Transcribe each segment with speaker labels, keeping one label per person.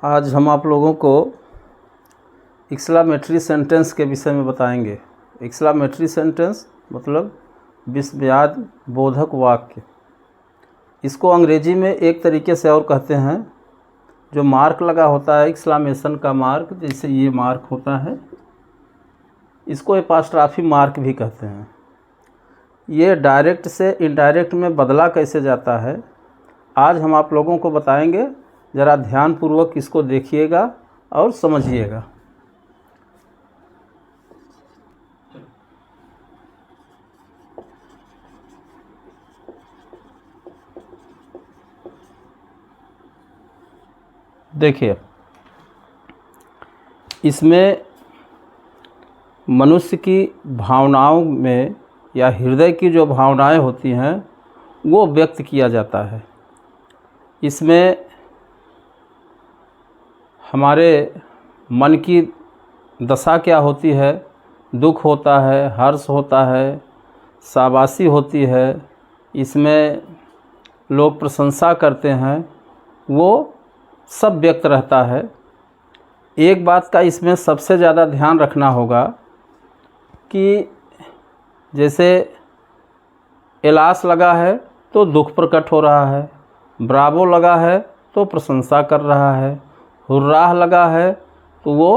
Speaker 1: आज हम आप लोगों को एक्सक्लेमेटरी सेंटेंस के विषय में बताएंगे। एक्सक्लेमेटरी सेंटेंस मतलब विस्मयाद बोधक वाक्य। इसको अंग्रेजी में एक तरीके से और कहते हैं, जो मार्क लगा होता है एक्सक्लेमेशन का मार्क, जैसे ये मार्क होता है, इसको एपॉस्ट्रॉफी मार्क भी कहते हैं। ये डायरेक्ट से इनडायरेक्ट में बदला कैसे जाता है, आज हम आप लोगों को बताएंगे। ज़रा ध्यानपूर्वक इसको देखिएगा और समझिएगा। देखिए, इसमें मनुष्य की भावनाओं में या हृदय की जो भावनाएं होती हैं वो व्यक्त किया जाता है। इसमें हमारे मन की दशा क्या होती है, दुख होता है, हर्ष होता है, शाबाशी होती है, इसमें लोग प्रशंसा करते हैं, वो सब व्यक्त रहता है। एक बात का इसमें सबसे ज़्यादा ध्यान रखना होगा कि जैसे एलास लगा है तो दुख प्रकट हो रहा है, ब्रावो लगा है तो प्रशंसा कर रहा है, हुर्राह लगा है तो वो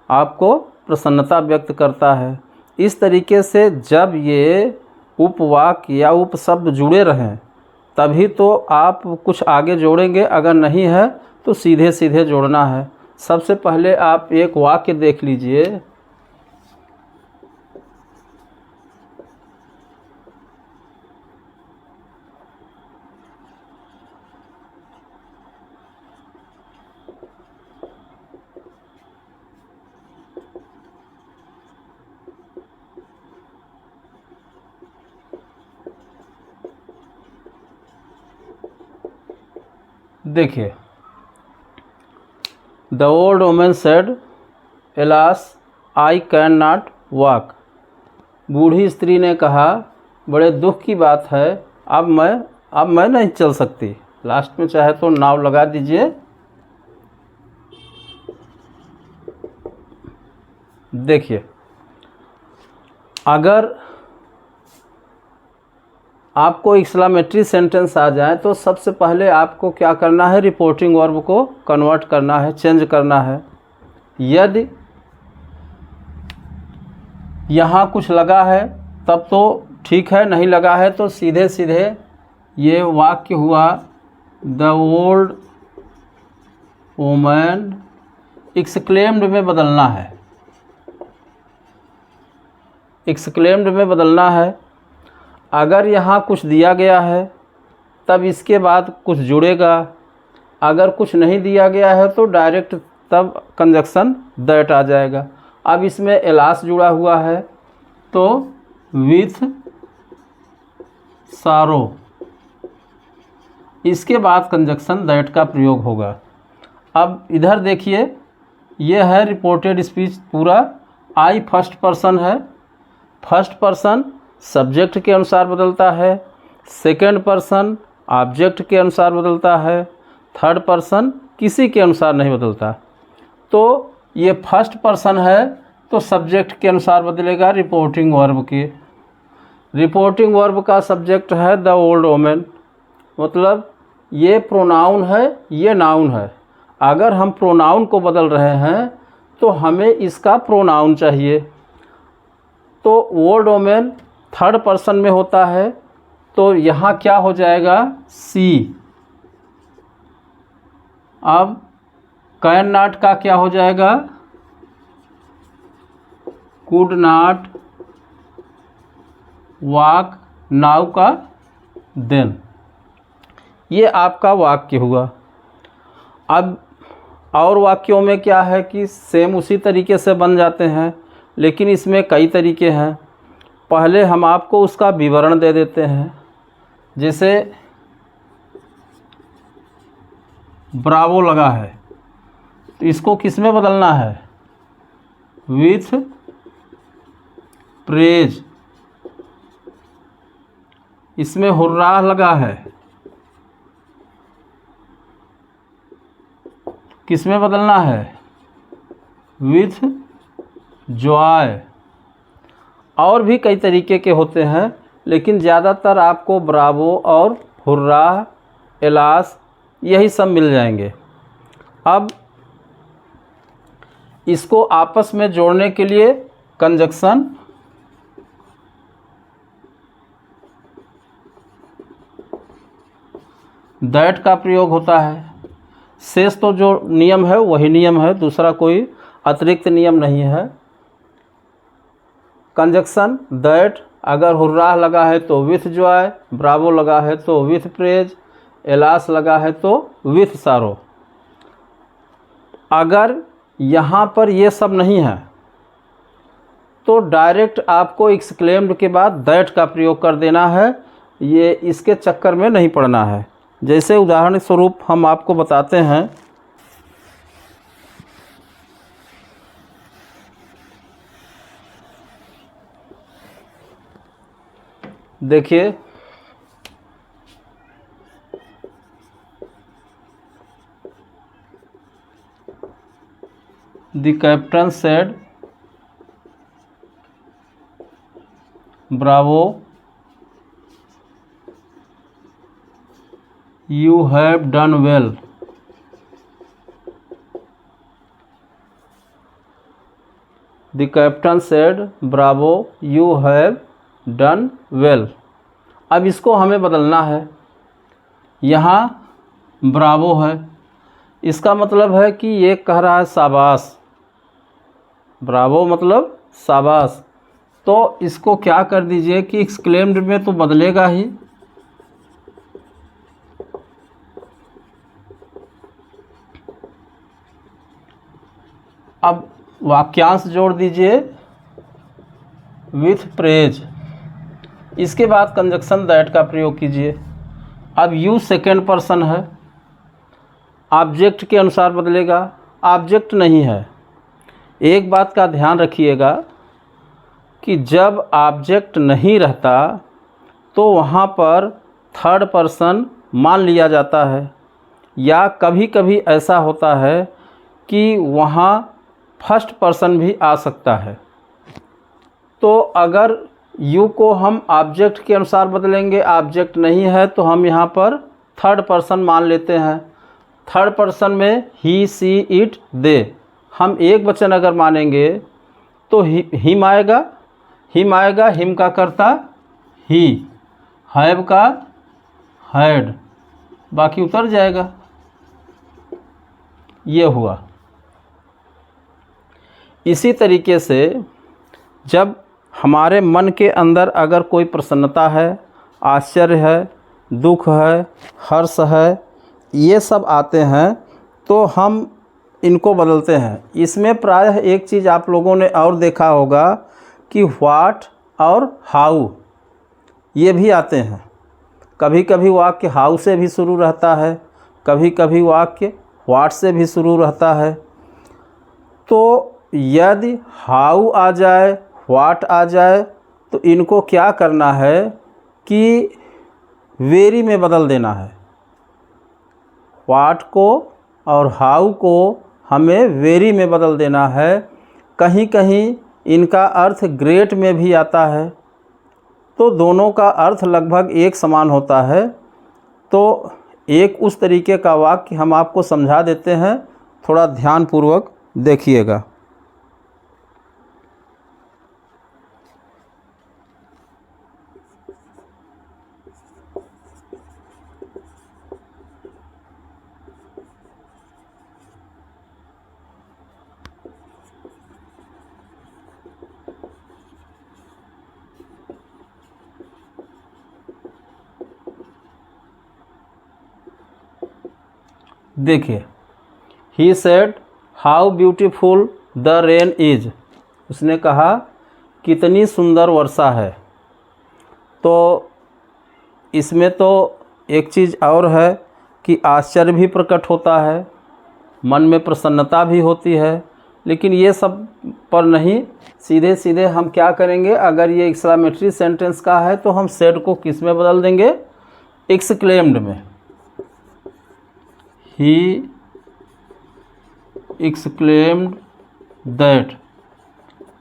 Speaker 1: आपको प्रसन्नता व्यक्त करता है। इस तरीके से जब ये उपवाक्य या उपशब्द जुड़े रहें तभी तो आप कुछ आगे जोड़ेंगे, अगर नहीं है तो सीधे सीधे जोड़ना है। सबसे पहले आप एक वाक्य देख लीजिए। देखिए, the old woman said, alas I can not walk. बूढ़ी स्त्री ने कहा, बड़े दुख की बात है, अब मैं नहीं चल सकती। लास्ट में चाहे तो नाव लगा दीजिए। देखिए, अगर आपको एक्सक्लेमेटरी सेंटेंस आ जाए तो सबसे पहले आपको क्या करना है, रिपोर्टिंग वर्ब को कन्वर्ट करना है, चेंज करना है। यदि यहाँ कुछ लगा है तब तो ठीक है, नहीं लगा है तो सीधे सीधे ये वाक्य हुआ, द ओल्ड वुमन एक्सक्लेम्ड में बदलना है। एक्सक्लेम्ड में बदलना है। अगर यहाँ कुछ दिया गया है तब इसके बाद कुछ जुड़ेगा, अगर कुछ नहीं दिया गया है तो डायरेक्ट तब कंजक्शन दैट आ जाएगा। अब इसमें एलास जुड़ा हुआ है तो विथ सारो, इसके बाद कंजक्शन दैट का प्रयोग होगा। अब इधर देखिए, ये है रिपोर्टेड स्पीच पूरा। आई फर्स्ट पर्सन है, फर्स्ट पर्सन सब्जेक्ट के अनुसार बदलता है, सेकंड पर्सन ऑब्जेक्ट के अनुसार बदलता है, थर्ड पर्सन किसी के अनुसार नहीं बदलता। तो ये फर्स्ट पर्सन है तो सब्जेक्ट के अनुसार बदलेगा, रिपोर्टिंग वर्ब के। रिपोर्टिंग वर्ब का सब्जेक्ट है द ओल्ड वुमन, मतलब ये प्रोनाउन है, ये नाउन है। अगर हम प्रोनाउन को बदल रहे हैं तो हमें इसका प्रोनाउन चाहिए। तो ओल्ड वुमन थर्ड पर्सन में होता है तो यहाँ क्या हो जाएगा, सी। अब कैन नॉट का क्या हो जाएगा, कुड नॉट वॉक, नाउ का देन। ये आपका वाक्य हुआ। अब और वाक्यों में क्या है कि सेम उसी तरीके से बन जाते हैं, लेकिन इसमें कई तरीके हैं। पहले हम आपको उसका विवरण दे देते हैं। जैसे ब्रावो लगा है तो इसको किस में बदलना है, विथ प्रेज। इसमें हुर्राह लगा है किस में बदलना है? With Joy. और भी कई तरीके के होते हैं, लेकिन ज़्यादातर आपको ब्रावो और हुर्रा, एलास, यही सब मिल जाएंगे। अब इसको आपस में जोड़ने के लिए कंजक्शन दैट का प्रयोग होता है। शेष तो जो नियम है वही नियम है, दूसरा कोई अतिरिक्त नियम नहीं है। कंजक्शन दैट, अगर हुर्रा लगा है तो विथ जॉय, ब्रावो लगा है तो विथ प्रेज, एलास लगा है तो विथ सारो। अगर यहाँ पर ये सब नहीं है तो डायरेक्ट आपको एक्सक्लेम्ड के बाद दैट का प्रयोग कर देना है, ये इसके चक्कर में नहीं पड़ना है। जैसे उदाहरण स्वरूप हम आपको बताते हैं, देखिए the captain said Bravo you have done well. The captain said Bravo you have done well. अब इसको हमें बदलना है। यहाँ ब्रावो है, इसका मतलब है कि ये कह रहा है शाबाश, ब्रावो मतलब शाबाश। तो इसको क्या कर दीजिए कि एक्सक्लेम्ड में तो बदलेगा ही, अब वाक्यांश जोड़ दीजिए विथ प्रेज। इसके बाद कंजक्शन दैट का प्रयोग कीजिए। अब यू सेकेंड पर्सन है, ऑब्जेक्ट के अनुसार बदलेगा, ऑब्जेक्ट नहीं है। एक बात का ध्यान रखिएगा कि जब ऑब्जेक्ट नहीं रहता तो वहाँ पर थर्ड पर्सन मान लिया जाता है, या कभी कभी ऐसा होता है कि वहाँ फर्स्ट पर्सन भी आ सकता है। तो अगर यू को हम ऑब्जेक्ट के अनुसार बदलेंगे, ऑब्जेक्ट नहीं है तो हम यहाँ पर थर्ड पर्सन मान लेते हैं। थर्ड पर्सन में ही, सी, इट, दे, हम एक वचन अगर मानेंगे तो हिम आएगा, हिम आएगा, हिम का करता ही, हैव का हैड, बाकी उतर जाएगा। ये हुआ। इसी तरीके से जब हमारे मन के अंदर अगर कोई प्रसन्नता है, आश्चर्य है, दुख है, हर्ष है, ये सब आते हैं तो हम इनको बदलते हैं। इसमें प्रायः एक चीज़ आप लोगों ने और देखा होगा कि व्हाट और हाउ ये भी आते हैं। कभी कभी वाक्य हाउ से भी शुरू रहता है, कभी कभी वाक्य व्हाट से भी शुरू रहता है। तो यदि हाउ आ जाए, व्हाट आ जाए, तो इनको क्या करना है कि वेरी में बदल देना है। व्हाट को और हाउ को हमें वेरी में बदल देना है। कहीं कहीं इनका अर्थ ग्रेट में भी आता है, तो दोनों का अर्थ लगभग एक समान होता है। तो एक उस तरीके का वाक्य हम आपको समझा देते हैं, थोड़ा ध्यानपूर्वक देखिएगा। देखिए, he said how beautiful the rain is, उसने कहा कितनी सुंदर वर्षा है। तो इसमें तो एक चीज़ और है कि आश्चर्य भी प्रकट होता है, मन में प्रसन्नता भी होती है, लेकिन ये सब पर नहीं, सीधे सीधे हम क्या करेंगे, अगर ये एक्सक्लेमेटरी सेंटेंस का है तो हम सेड को किस में बदल देंगे, एक्सक्लेम्ड में। ही exclaimed that।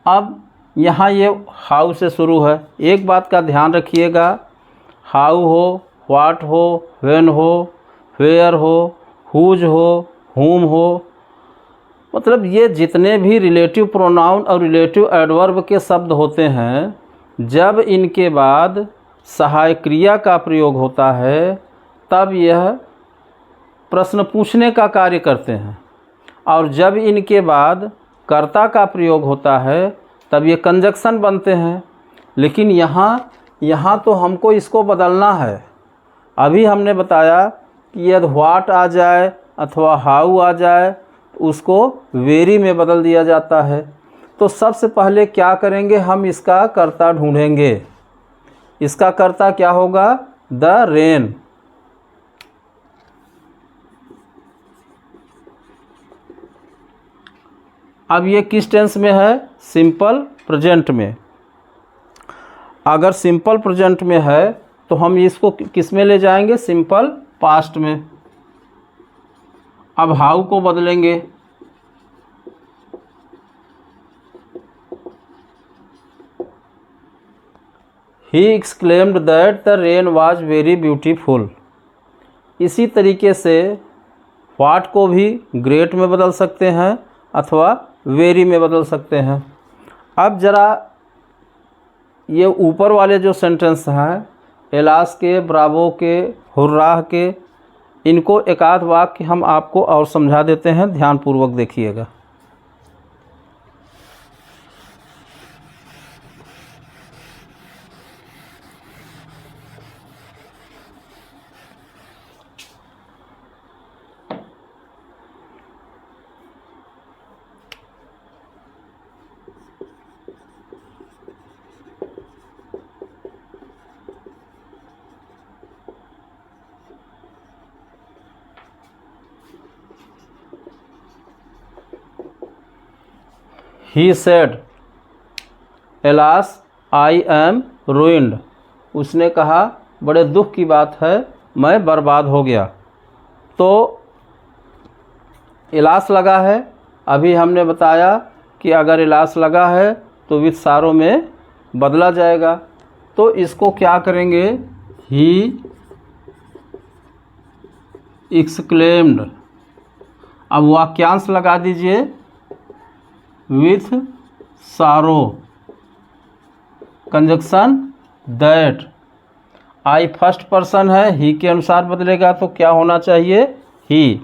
Speaker 1: अब यहाँ ये हाउ से शुरू है। एक बात का ध्यान रखिएगा, हाउ हो, व्हाट हो, व्हेन हो, वेयर हो, हुज हो, हुम हो, मतलब ये जितने भी रिलेटिव प्रोनाउन और रिलेटिव एडवर्ब के शब्द होते हैं, जब इनके बाद सहायक क्रिया का प्रयोग होता है तब यह प्रश्न पूछने का कार्य करते हैं, और जब इनके बाद कर्ता का प्रयोग होता है तब ये कंजक्शन बनते हैं। लेकिन यहाँ तो हमको इसको बदलना है। अभी हमने बताया कि यदि व्हाट आ जाए अथवा हाउ आ जाए तो उसको वेरी में बदल दिया जाता है। तो सबसे पहले क्या करेंगे, हम इसका कर्ता ढूंढेंगे। इसका कर्ता क्या होगा, द रेन। अब ये किस टेंस में है, सिंपल प्रेजेंट में। अगर सिंपल प्रेजेंट में है तो हम इसको किस में ले जाएंगे, सिंपल पास्ट में। अब हाउ को बदलेंगे, he exclaimed that the rain was very beautiful. इसी तरीके से व्हाट को भी ग्रेट में बदल सकते हैं अथवा वेरी में बदल सकते हैं। अब ज़रा ये ऊपर वाले जो सेंटेंस हैं, एलास के, ब्रावो के, हुर्राह के, इनको एक आध वाक्य हम आपको और समझा देते हैं, ध्यानपूर्वक देखिएगा। He said, Alas, I am ruined। उसने कहा, बड़े दुख की बात है, मैं बर्बाद हो गया। तो इलास लगा है। अभी हमने बताया कि अगर इलास लगा है तो विथ सारो में बदला जाएगा। तो इसको क्या करेंगे, ही एक्सक्लेम्ड। अब वाक्यांश लगा दीजिए, विथ सारो, conjunction that. I first person है, ही के अनुसार बदलेगा तो क्या होना चाहिए, ही।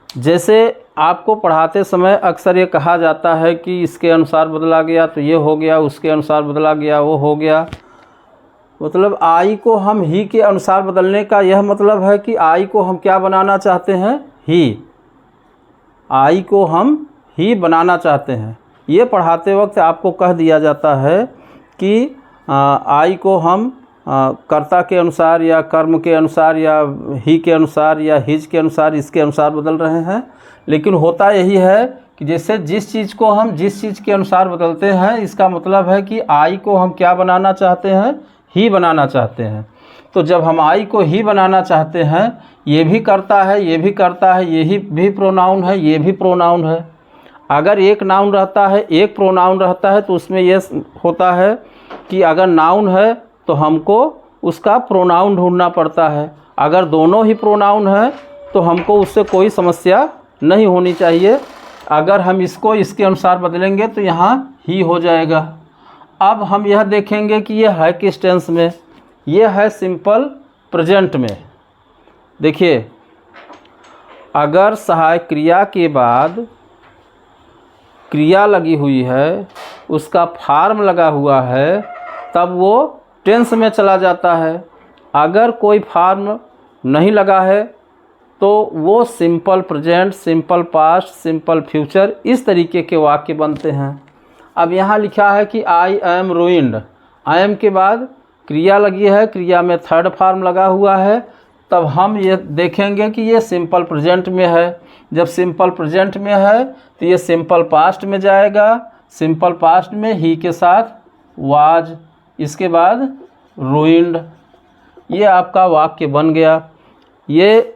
Speaker 1: जैसे आपको पढ़ाते समय अक्सर ये कहा जाता है कि इसके अनुसार बदला गया तो ये हो गया, उसके अनुसार बदला गया वो हो गया। मतलब आई को हम ही के अनुसार बदलने का यह मतलब है कि आई को हम क्या बनाना चाहते हैं, ही। आई को हम ही बनाना चाहते हैं। ये पढ़ाते वक्त आपको कह दिया जाता है कि आई को हम कर्ता के अनुसार या कर्म के अनुसार या ही के अनुसार या हिज के अनुसार, इसके अनुसार बदल रहे हैं। लेकिन होता यही है कि जैसे जिस चीज़ को हम जिस चीज़ के अनुसार बदलते हैं, इसका मतलब है कि आई को हम क्या बनाना चाहते हैं, ही बनाना चाहते हैं। तो जब हम आई को ही बनाना चाहते हैं, ये भी करता है, ये भी करता है, ये भी प्रोनाउन है, ये भी प्रोनाउन है। अगर एक नाउन रहता है, एक प्रोनाउन रहता है, तो उसमें ये होता है कि अगर नाउन है तो हमको उसका प्रोनाउन ढूंढना पड़ता है। अगर दोनों ही प्रोनाउन है तो हमको उससे कोई समस्या नहीं होनी चाहिए। अगर हम इसको इसके अनुसार बदलेंगे तो यहाँ ही हो जाएगा। अब हम यह देखेंगे कि ये है किस टेंस में, ये है सिंपल प्रेजेंट में। देखिए, अगर सहायक क्रिया के बाद क्रिया लगी हुई है, उसका फॉर्म लगा हुआ है, तब वो टेंस में चला जाता है। अगर कोई फॉर्म नहीं लगा है तो वो simple present, simple past, simple future, इस तरीके के वाक्य बनते हैं। अब यहाँ लिखा है कि I am ruined. I am के बाद क्रिया लगी है, क्रिया में थर्ड फॉर्म लगा हुआ है, तब हम ये देखेंगे कि ये सिंपल प्रेजेंट में है। जब सिंपल प्रेजेंट में है तो ये सिंपल पास्ट में जाएगा। सिंपल पास्ट में ही के साथ वाज, इसके बाद रूइंड। ये आपका वाक्य बन गया। ये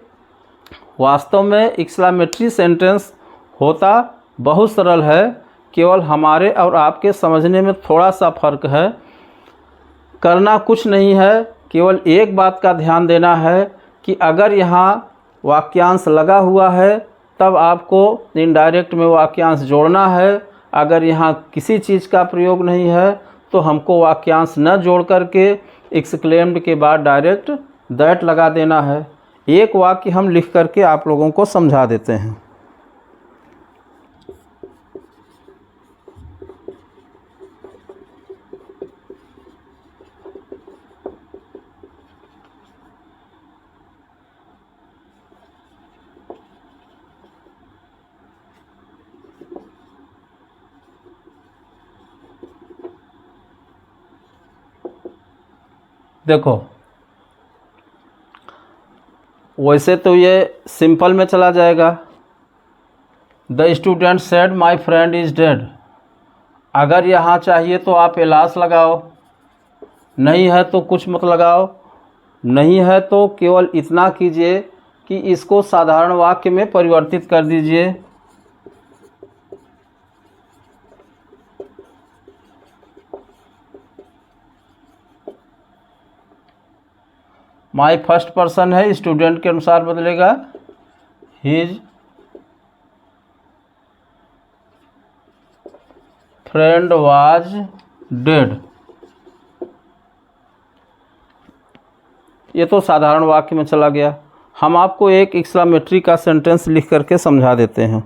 Speaker 1: वास्तव में एक्सक्लेमेटरी सेंटेंस होता बहुत सरल है, केवल हमारे और आपके समझने में थोड़ा सा फ़र्क है। करना कुछ नहीं है, केवल एक बात का ध्यान देना है कि अगर यहाँ वाक्यांश लगा हुआ है तब आपको इनडायरेक्ट में वाक्यांश जोड़ना है। अगर यहाँ किसी चीज़ का प्रयोग नहीं है तो हमको वाक्यांश न जोड़ करके एक्सक्लेम्ड के बाद डायरेक्ट दैट लगा देना है। एक वाक्य हम लिख करके आप लोगों को समझा देते हैं। देखो, वैसे तो ये सिंपल में चला जाएगा। The student said my friend is dead. अगर यहाँ चाहिए तो आप एलास लगाओ, नहीं है तो कुछ मत लगाओ। नहीं है तो केवल इतना कीजिए कि इसको साधारण वाक्य में परिवर्तित कर दीजिए। माई फर्स्ट पर्सन है, स्टूडेंट के अनुसार बदलेगा हिज फ्रेंड वाज डेड। ये तो साधारण वाक्य में चला गया। हम आपको एक एक्सक्लेमेटरी का सेंटेंस लिख करके समझा देते हैं।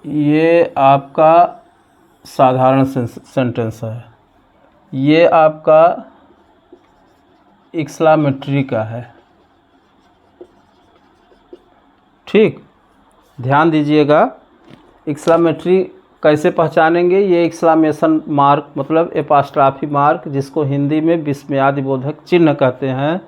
Speaker 1: ये आपका साधारण सेंटेंस है, ये आपका एक्सक्लेमेटरी का है। ठीक, ध्यान दीजिएगा। एक्सक्लेमेटरी कैसे पहचानेंगे? ये एक्सक्लेमेशन मार्क मतलब एपॉस्ट्रॉफी मार्क, जिसको हिंदी में विस्मयादिबोधक चिन्ह कहते हैं,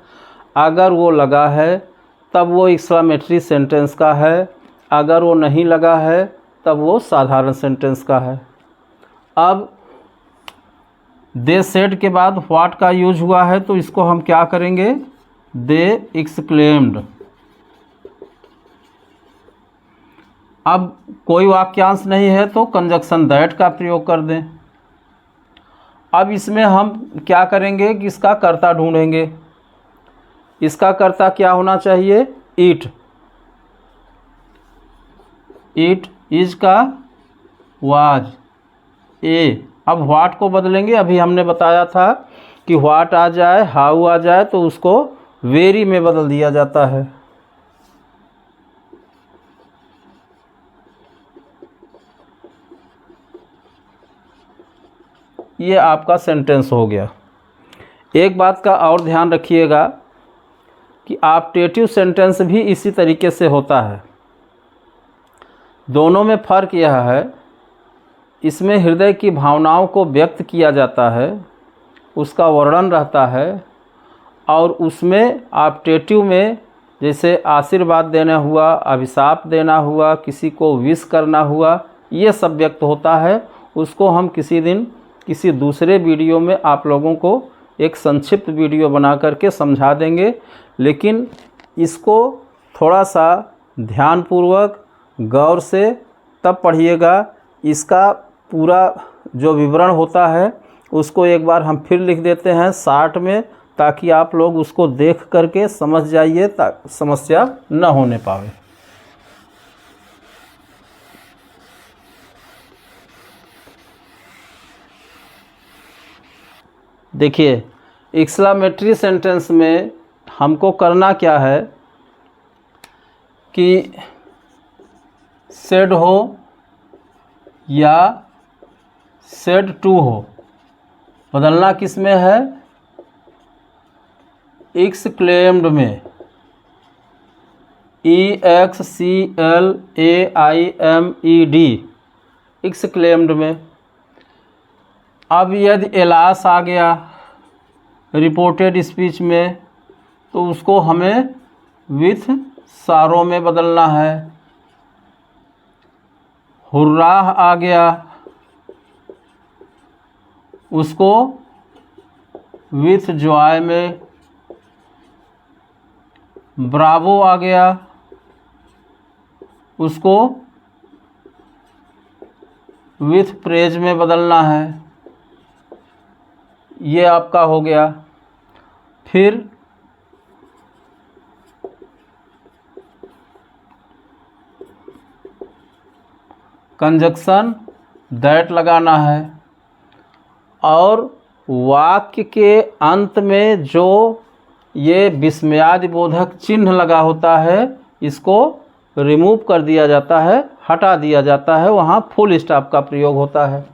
Speaker 1: अगर वो लगा है तब वो एक्सक्लेमेटरी सेंटेंस का है। अगर वो नहीं लगा है तब वो साधारण सेंटेंस का है। अब दे सेड के बाद व्हाट का यूज हुआ है तो इसको हम क्या करेंगे? दे एक्सक्लेम्ड। अब कोई वाक्यांश नहीं है तो कंजक्शन दैट का प्रयोग कर दें। अब इसमें हम क्या करेंगे कि इसका कर्ता ढूंढेंगे। इसका कर्ता क्या होना चाहिए? ईट। ईट इज का वाज ए। अब व्हाट को बदलेंगे। अभी हमने बताया था कि व्हाट आ जाए, हाउ आ जाए तो उसको वेरी में बदल दिया जाता है। ये आपका सेंटेंस हो गया। एक बात का और ध्यान रखिएगा कि ऑप्टेटिव सेंटेंस भी इसी तरीके से होता है। दोनों में फ़र्क यह है, इसमें हृदय की भावनाओं को व्यक्त किया जाता है, उसका वर्णन रहता है, और उसमें ऑप्टेटिव में जैसे आशीर्वाद देना हुआ, अभिशाप देना हुआ, किसी को विश करना हुआ, ये सब व्यक्त होता है। उसको हम किसी दिन किसी दूसरे वीडियो में आप लोगों को एक संक्षिप्त वीडियो बना करके समझा देंगे। लेकिन इसको थोड़ा सा ध्यानपूर्वक गौर से तब पढ़िएगा। इसका पूरा जो विवरण होता है उसको एक बार हम फिर लिख देते हैं शार्ट में, ताकि आप लोग उसको देख करके समझ जाइए, समस्या न होने पावे। देखिए, एक्सक्लेमेटरी सेंटेंस में हमको करना क्या है कि सेड हो या सेड टू हो, बदलना किस में है? एक्सक्लेम्ड में। EXCLAIMED एक्सक्लेम्ड में। अब यदि एलास आ गया रिपोर्टेड स्पीच में तो उसको हमें विथ सारो में बदलना है। हुर्राह आ गया उसको विथ जॉय में। ब्रावो आ गया उसको विथ प्रेज में बदलना है। ये आपका हो गया। फिर कंजक्शन दैट लगाना है और वाक्य के अंत में जो ये विस्मयादि बोधक चिन्ह लगा होता है इसको रिमूव कर दिया जाता है, हटा दिया जाता है, वहाँ फुल स्टॉप का प्रयोग होता है।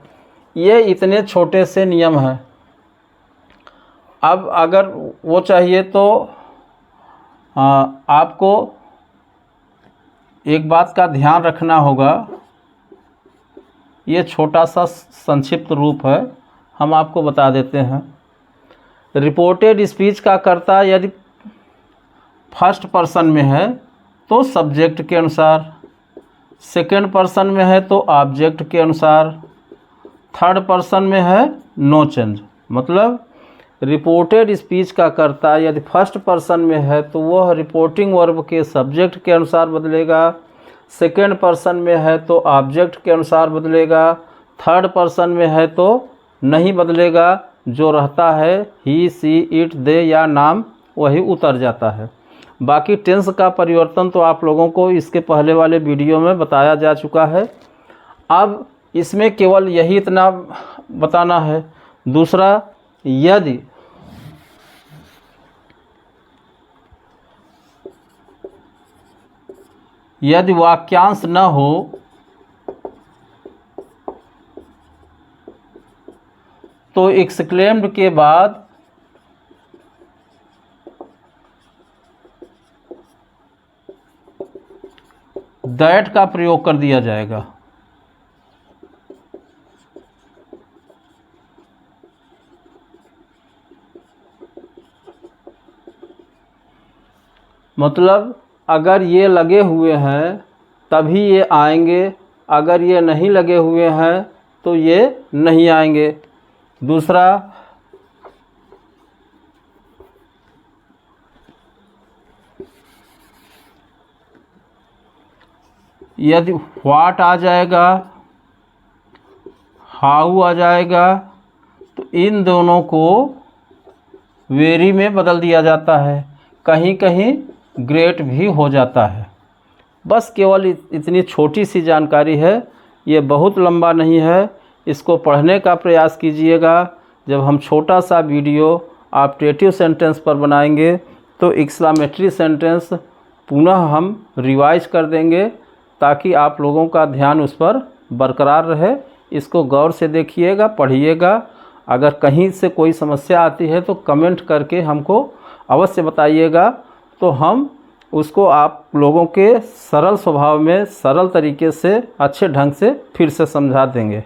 Speaker 1: ये इतने छोटे से नियम हैं। अब अगर वो चाहिए तो आपको एक बात का ध्यान रखना होगा। ये छोटा सा संक्षिप्त रूप है, हम आपको बता देते हैं। रिपोर्टेड स्पीच का कर्ता यदि फर्स्ट पर्सन में है तो सब्जेक्ट के अनुसार, सेकंड पर्सन में है तो ऑब्जेक्ट के अनुसार, थर्ड पर्सन में है नो चेंज। मतलब रिपोर्टेड स्पीच का कर्ता यदि फर्स्ट पर्सन में है तो वह रिपोर्टिंग वर्ब के सब्जेक्ट के अनुसार बदलेगा, सेकंड पर्सन में है तो ऑब्जेक्ट के अनुसार बदलेगा, थर्ड पर्सन में है तो नहीं बदलेगा। जो रहता है ही, सी, इट, दे या नाम वही उतर जाता है। बाकी टेंस का परिवर्तन तो आप लोगों को इसके पहले वाले वीडियो में बताया जा चुका है। अब इसमें केवल यही इतना बताना है। दूसरा, यदि वाक्यांश न हो तो एक्सक्लेम्ड के बाद दैट का प्रयोग कर दिया जाएगा। मतलब अगर ये लगे हुए हैं तभी ये आएंगे, अगर ये नहीं लगे हुए हैं तो ये नहीं आएंगे। दूसरा, यदि व्हाट आ जाएगा, हाउ आ जाएगा तो इन दोनों को वेरी में बदल दिया जाता है, कहीं कहीं ग्रेट भी हो जाता है। बस केवल इतनी छोटी सी जानकारी है, ये बहुत लंबा नहीं है। इसको पढ़ने का प्रयास कीजिएगा। जब हम छोटा सा वीडियो ऑप्टेटिव सेंटेंस पर बनाएंगे तो एक्सक्लेमेटरी सेंटेंस पुनः हम रिवाइज कर देंगे ताकि आप लोगों का ध्यान उस पर बरकरार रहे। इसको गौर से देखिएगा, पढ़िएगा। अगर कहीं से कोई समस्या आती है तो कमेंट करके हमको अवश्य बताइएगा, तो हम उसको आप लोगों के सरल स्वभाव में सरल तरीके से अच्छे ढंग से फिर से समझा देंगे।